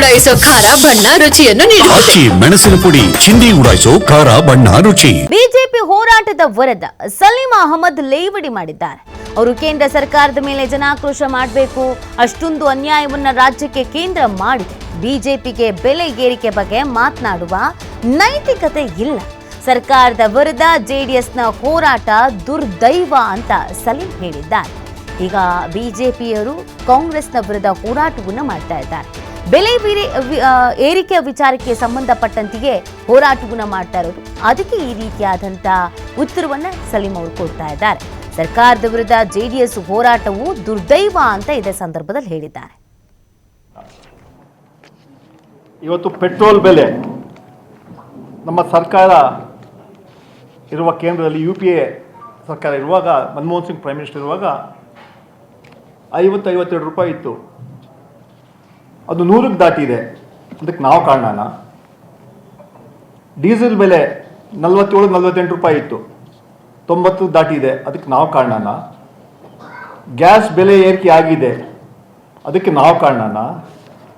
ಉಡಾಯಿಸೋ ಖಾರ ಬಣ್ಣ ರುಚಿಯನ್ನು ನೀಡುತ್ತದೆ. ಮೆಣಸಿನ ಪುಡಿ ಚಿಂದಿ ಉಡಾಯಿಸೋ ಖಾರ ಬಣ್ಣ ರುಚಿ. ಬಿಜೆಪಿ ಹೋರಾಟದ ವರದ ಸಲೀಂ ಅಹಮದ್ ಲೇವಡಿ ಮಾಡಿದ್ದಾರೆ. ಅವರು ಕೇಂದ್ರ ಸರ್ಕಾರದ ಮೇಲೆ ಜನಾಕ್ರೋಶ ಮಾಡಬೇಕು, ಅಷ್ಟೊಂದು ಅನ್ಯಾಯವನ್ನ ರಾಜ್ಯಕ್ಕೆ ಕೇಂದ್ರ ಮಾಡಿದೆ. ಬಿಜೆಪಿಗೆ ಬೆಲೆ ಏರಿಕೆ ಬಗ್ಗೆ ಮಾತನಾಡುವ ನೈತಿಕತೆ ಇಲ್ಲ. ಸರ್ಕಾರದ ವಿರುದ್ಧ ಜೆಡಿಎಸ್ನ ಹೋರಾಟ ದುರ್ದೈವ ಅಂತ ಸಲೀಂ ಹೇಳಿದ್ದಾರೆ. ಈಗ ಬಿಜೆಪಿಯರು ಕಾಂಗ್ರೆಸ್ನ ವಿರುದ್ಧ ಹೋರಾಟವನ್ನು ಮಾಡ್ತಾ ಇದ್ದಾರೆ. ಬೆಲೆ ಏರಿಕೆಯ ವಿಚಾರಕ್ಕೆ ಸಂಬಂಧಪಟ್ಟಂತೆಯೇ ಹೋರಾಟವನ್ನು ಮಾಡ್ತಾ ಇರೋದು. ಅದಕ್ಕೆ ಈ ರೀತಿಯಾದಂಥ ಉತ್ತರವನ್ನ ಸಲೀಂ ಅವರು ಕೊಡ್ತಾ ಇದ್ದಾರೆ. ಸರ್ಕಾರದ ವಿರುದ್ಧ ಜೆಡಿಎಸ್ ಹೋರಾಟವು ದುರ್ದೈವ ಅಂತ ಇದೇ ಸಂದರ್ಭದಲ್ಲಿ ಹೇಳಿದ್ದಾರೆ. ಇವತ್ತು ಪೆಟ್ರೋಲ್ ಬೆಲೆ ನಮ್ಮ ಸರ್ಕಾರ ಇರುವ ಕೇಂದ್ರದಲ್ಲಿ UPA ಸರ್ಕಾರ ಇರುವಾಗ, ಮನಮೋಹನ್ ಸಿಂಗ್ ಪ್ರೈಮ್ ಮಿನಿಸ್ಟರ್ ಇರುವಾಗ 50-52 ರೂಪಾಯಿ ಇತ್ತು. ಅದು 100ಕ್ಕೆ ದಾಟಿದೆ. ಅದಕ್ಕೆ ನಾವು ಕಾರಣನ? ಡೀಸೆಲ್ ಬೆಲೆ 47-48 ರೂಪಾಯಿ ಇತ್ತು, 90 ದಾಟಿದೆ. ಅದಕ್ಕೆ ನಾವು ಕಾರಣನ? ಗ್ಯಾಸ್ ಬೆಲೆ ಏರಿಕೆ ಆಗಿದೆ, ಅದಕ್ಕೆ ನಾವು ಕಾರಣನ?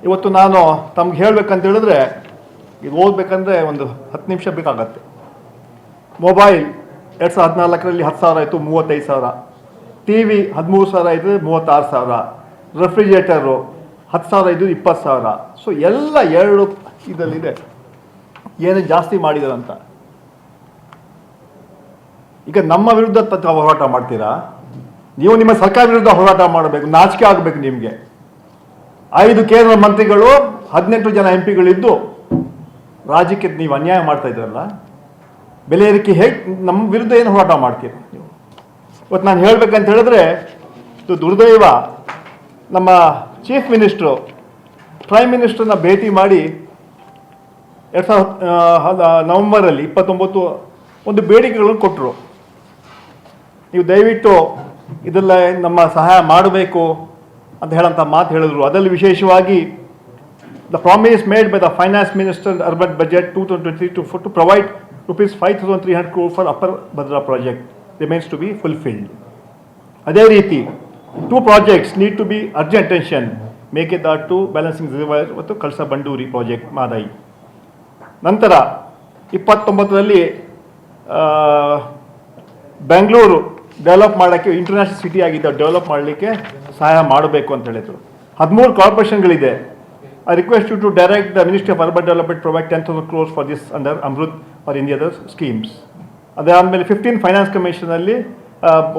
ಇವತ್ತು ನಾನು ತಮ್ಗೆ ಹೇಳಬೇಕಂತ ಹೇಳಿದ್ರೆ, ಇದು ಓದಬೇಕಂದ್ರೆ ಒಂದು 10 ನಿಮಿಷ ಬೇಕಾಗತ್ತೆ. ಮೊಬೈಲ್ 2014ರಲ್ಲಿ 10,000 ಇತ್ತು, 35,000. TV 13,000 ಇದ್ದರೆ 36,000. ರೆಫ್ರಿಜರೇಟರು 10,000 ಇದ್ದು 20,000. ಸೊ ಎಲ್ಲ ಎರಡು ಇದರಲ್ಲಿದೆ. ಏನು ಜಾಸ್ತಿ ಮಾಡಿದಾರಂತ. ಈಗ ನಮ್ಮ ವಿರುದ್ಧ ಹೋರಾಟ ಮಾಡ್ತೀರಾ? ನೀವು ನಿಮ್ಮ ಸರ್ಕಾರ ವಿರುದ್ಧ ಹೋರಾಟ ಮಾಡಬೇಕು. ನಾಚಿಕೆ ಆಗಬೇಕು ನಿಮಗೆ. 5 ಕೇಂದ್ರ ಮಂತ್ರಿಗಳು, 18 ಜನ MP ಗಳಿದ್ದು ರಾಜ್ಯಕ್ಕೆ ನೀವು ಅನ್ಯಾಯ ಮಾಡ್ತಾ ಇದ್ರಲ್ಲ. ಬೆಲೆ ಏರಿಕೆ ಹೇಗೆ ನಮ್ಮ ವಿರುದ್ಧ ಏನು ಹೋರಾಟ ಮಾಡ್ತೀರಿ ನೀವು? ಇವತ್ತು ನಾನು ಹೇಳಬೇಕಂತ ಹೇಳಿದ್ರೆ, ಇದು ದುರ್ದೈವ. ನಮ್ಮ ಚೀಫ್ ಮಿನಿಸ್ಟ್ರು ಪ್ರೈಮ್ ಮಿನಿಸ್ಟರ್ನ ಭೇಟಿ ಮಾಡಿ 2000 ನವೆಂಬರಲ್ಲಿ 29 ಒಂದು ಬೇಡಿಕೆಗಳನ್ನು ಕೊಟ್ಟರು. ನೀವು ದಯವಿಟ್ಟು ಇದೆಲ್ಲ ನಮ್ಮ ಸಹಾಯ ಮಾಡಬೇಕು ಅಂತ ಹೇಳೋಂಥ ಮಾತು ಹೇಳಿದ್ರು. ಅದರಲ್ಲಿ ವಿಶೇಷವಾಗಿ the promise made by the finance minister urban budget 2023 to provide ₹5,300 crore for Upper Bhadra project remains to be fulfilled. ಅದೇ ರೀತಿ 2 projects need to be urgent attention, Mekedatu balancing reservoir ಮತ್ತು ಕಳಸಾ ಬಂಡೂರಿ ಪ್ರಾಜೆಕ್ಟ್ ಮಾದಾಯಿ. ನಂತರ 29ರಲ್ಲಿ ಬೆಂಗಳೂರು ಡೆವಲಪ್ ಮಾಡೋಕ್ಕೆ, ಇಂಟರ್ನ್ಯಾಷನಲ್ ಸಿಟಿ ಆಗಿದ್ದ develop ಮಾಡಲಿಕ್ಕೆ ಸಹಾಯ ಮಾಡಬೇಕು ಅಂತ ಹೇಳಿದರು. 13 ಕಾರ್ಪೊರೇಷನ್ಗಳಿದೆ. I request you to direct the Ministry of Urban Development to provide 10,000 crores for this under Amrut or any other schemes. ಅದಾದಮೇಲೆ 15 ಫೈನಾನ್ಸ್ ಕಮಿಷನಲ್ಲಿ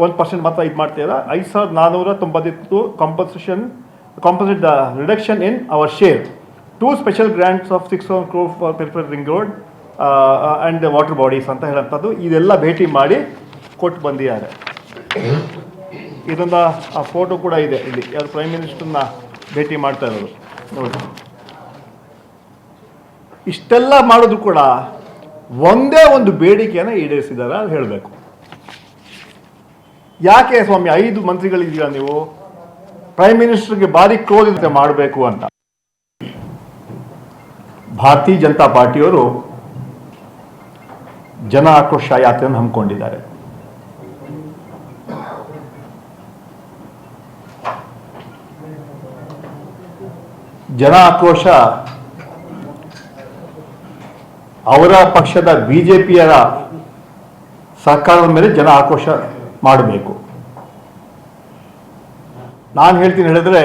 1% ಮಾತ್ರ ಇದು ಮಾಡ್ತೀರಾ. 5,492 compensate the reduction in our share. 2 special grants of 6,000 crore for peripheral ring road and the water bodies ಅಂತ ಹೇಳೋಂಥದ್ದು. ಇದೆಲ್ಲ ಭೇಟಿ ಮಾಡಿ ಕೊಟ್ಟು ಬಂದಿದ್ದಾರೆ. ಇದೊಂದು ಆ ಫೋಟೋ ಕೂಡ ಇದೆ ಇಲ್ಲಿ, ಯಾರು ಪ್ರೈಮ್ ಮಿನಿಸ್ಟರ್ನ ಭೇಟಿ ಮಾಡ್ತಾ ಇರೋದು ನೋಡಿ. ಇಷ್ಟೆಲ್ಲ ಮಾಡೋದು ಕೂಡ ಒಂದೇ ಒಂದು ಬೇಡಿಕೆಯನ್ನು ಈಡೇರಿಸಿದ್ದಾರೆ ಅಂತ ಹೇಳಬೇಕು. ಯಾಕೆ ಸ್ವಾಮಿ 5 ಮಂತ್ರಿಗಳಿದ್ದೀರಾ ನೀವು? ಪ್ರೈಮ್ ಮಿನಿಸ್ಟರ್ಗೆ ಭಾರಿ ಕ್ಲೋಸ್ ಇರುತ್ತೆ ಮಾಡಬೇಕು ಅಂತ. ಭಾರತೀಯ ಜನತಾ ಪಾರ್ಟಿಯವರು ಜನ ಆಕ್ರೋಶ ಯಾತ್ರೆಯನ್ನು ಹಮ್ಮಿಕೊಂಡಿದ್ದಾರೆ. ಜನ ಆಕ್ರೋಶ ಅವರ ಪಕ್ಷದ ಬಿಜೆಪಿಯರ ಸರ್ಕಾರದ ಮೇಲೆ ಜನ ಆಕ್ರೋಶ ಮಾಡಬೇಕು. ನಾನು ಹೇಳ್ತೀನಿ ಹೇಳಿದ್ರೆ,